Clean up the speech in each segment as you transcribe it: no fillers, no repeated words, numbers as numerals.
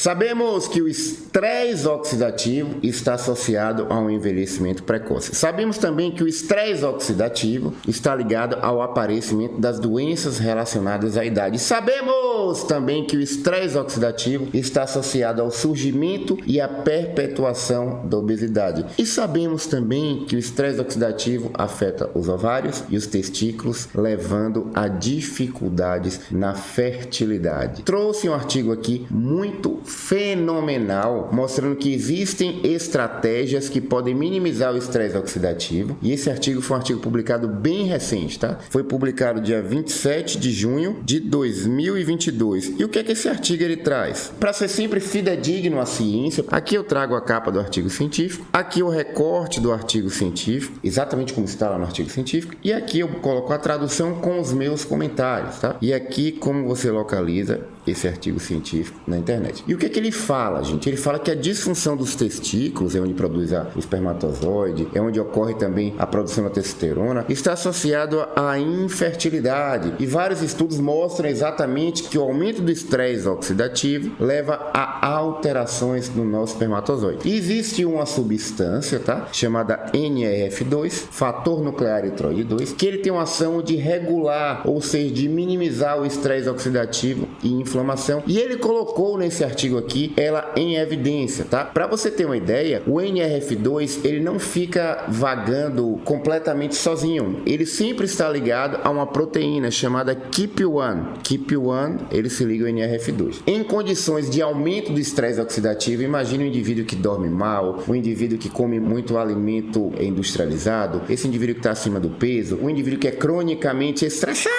Sabemos que o estresse oxidativo está associado a um envelhecimento precoce. Sabemos também que o estresse oxidativo está ligado ao aparecimento das doenças relacionadas à idade. Sabemos também que o estresse oxidativo está associado ao surgimento e à perpetuação da obesidade. E sabemos também que o estresse oxidativo afeta os ovários e os testículos, levando a dificuldades na fertilidade. Trouxe um artigo aqui muito fenomenal, mostrando que existem estratégias que podem minimizar o estresse oxidativo. E esse artigo foi um artigo publicado bem recente, tá? Foi publicado dia 27 de junho de 2022. E o que é que esse artigo ele traz? Para ser sempre fidedigno à ciência, aqui eu trago a capa do artigo científico, aqui o recorte do artigo científico, exatamente como está lá no artigo científico, e aqui eu coloco a tradução com os meus comentários, tá? E aqui como você localiza esse artigo científico na internet. E o que é que ele fala, gente? Ele fala que a disfunção dos testículos, é onde produz o espermatozoide, é onde ocorre também a produção da testosterona, está associado à infertilidade. E vários estudos mostram exatamente que o aumento do estresse oxidativo leva a alterações no nosso espermatozoide. E existe uma substância, tá? Chamada NRF2, fator nuclear eritroide 2, que ele tem uma ação de regular, ou seja, de minimizar o estresse oxidativo e inflamação. E ele colocou nesse artigo aqui ela em evidência, tá? Para você ter uma ideia, o NRF2 ele não fica vagando completamente sozinho. Ele sempre está ligado a uma proteína chamada KEAP1. KEAP1 ele se liga ao NRF2. Em condições de aumento do estresse oxidativo, imagine um indivíduo que dorme mal, um indivíduo que come muito alimento industrializado, esse indivíduo que está acima do peso, um indivíduo que é cronicamente estressado.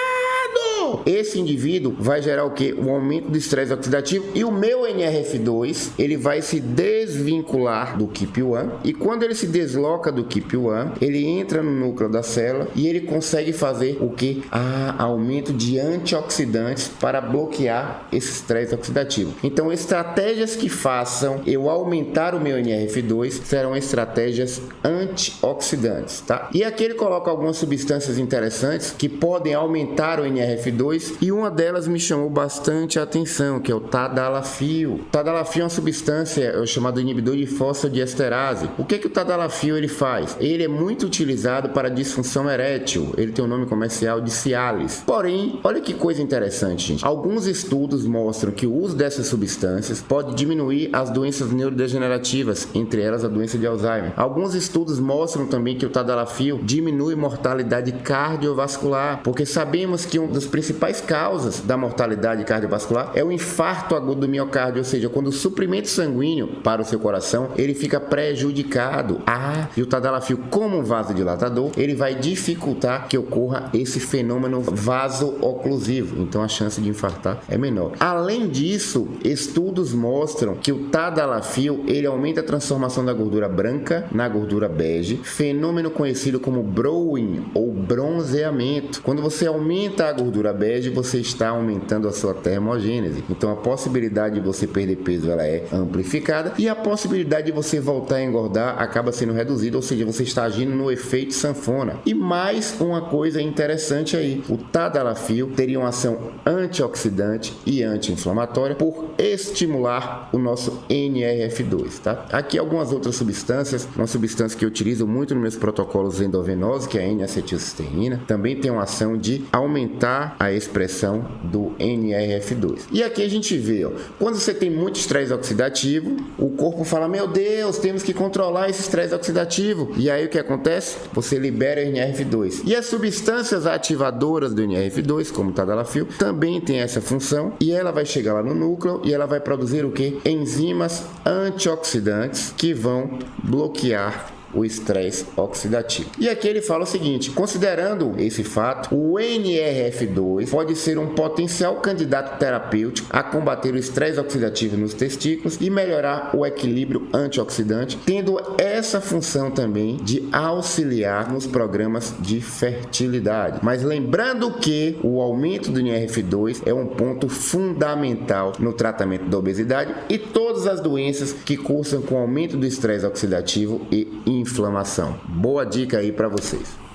Esse indivíduo vai gerar o que? Um aumento do estresse oxidativo e o meu NRF2 ele vai se desvincular do KEAP1 e quando ele se desloca do KEAP1 ele entra no núcleo da célula e ele consegue fazer o que? Aumento de antioxidantes para bloquear esse estresse oxidativo. Então estratégias que façam eu aumentar o meu NRF2 serão estratégias antioxidantes, tá? E aqui ele coloca algumas substâncias interessantes que podem aumentar o NRF2 e uma delas me chamou bastante a atenção, que é o tadalafil. O tadalafil é uma substância chamada inibidor de fosfodiesterase. O que o tadalafil ele faz? Ele é muito utilizado para disfunção erétil. Ele tem o nome comercial de Cialis. Porém, olha que coisa interessante, gente. Alguns estudos mostram que o uso dessas substâncias pode diminuir as doenças neurodegenerativas, entre elas a doença de Alzheimer. Alguns estudos mostram também que o tadalafil diminui mortalidade cardiovascular, porque sabemos que um dos principais causas da mortalidade cardiovascular é o infarto agudo do miocárdio, ou seja, quando o suprimento sanguíneo para o seu coração ele fica prejudicado. E o tadalafil, como um vasodilatador, ele vai dificultar que ocorra esse fenômeno vaso-oclusivo, então a chance de infartar é menor. Além disso, estudos mostram que o tadalafil ele aumenta a transformação da gordura branca na gordura bege, fenômeno conhecido como browning ou bronzeamento. Quando você aumenta a gordura bege, você está aumentando a sua termogênese. Então a possibilidade de você perder peso ela é amplificada e a possibilidade de você voltar a engordar acaba sendo reduzida, ou seja, você está agindo no efeito sanfona. E mais uma coisa interessante aí, o tadalafil teria uma ação antioxidante e anti-inflamatória por estimular o nosso NRF2, tá? Aqui algumas outras substâncias, uma substância que eu utilizo muito nos meus protocolos endovenosos, que é a N-acetilcisteína, também tem uma ação de aumentar a expressão do NRF2. E aqui a gente vê, ó, quando você tem muito estresse oxidativo, o corpo fala, meu Deus, temos que controlar esse estresse oxidativo. E aí o que acontece? Você libera o NRF2. E as substâncias ativadoras do NRF2, como o tadalafil, também tem essa função e ela vai chegar lá no núcleo e ela vai produzir o que? Enzimas antioxidantes que vão bloquear o estresse oxidativo. E aqui ele fala o seguinte, considerando esse fato, o NRF2 pode ser um potencial candidato terapêutico a combater o estresse oxidativo nos testículos e melhorar o equilíbrio antioxidante, tendo essa função também de auxiliar nos programas de fertilidade. Mas lembrando que o aumento do NRF2 é um ponto fundamental no tratamento da obesidade e todas as doenças que cursam com aumento do estresse oxidativo e inflamação. Boa dica aí para vocês.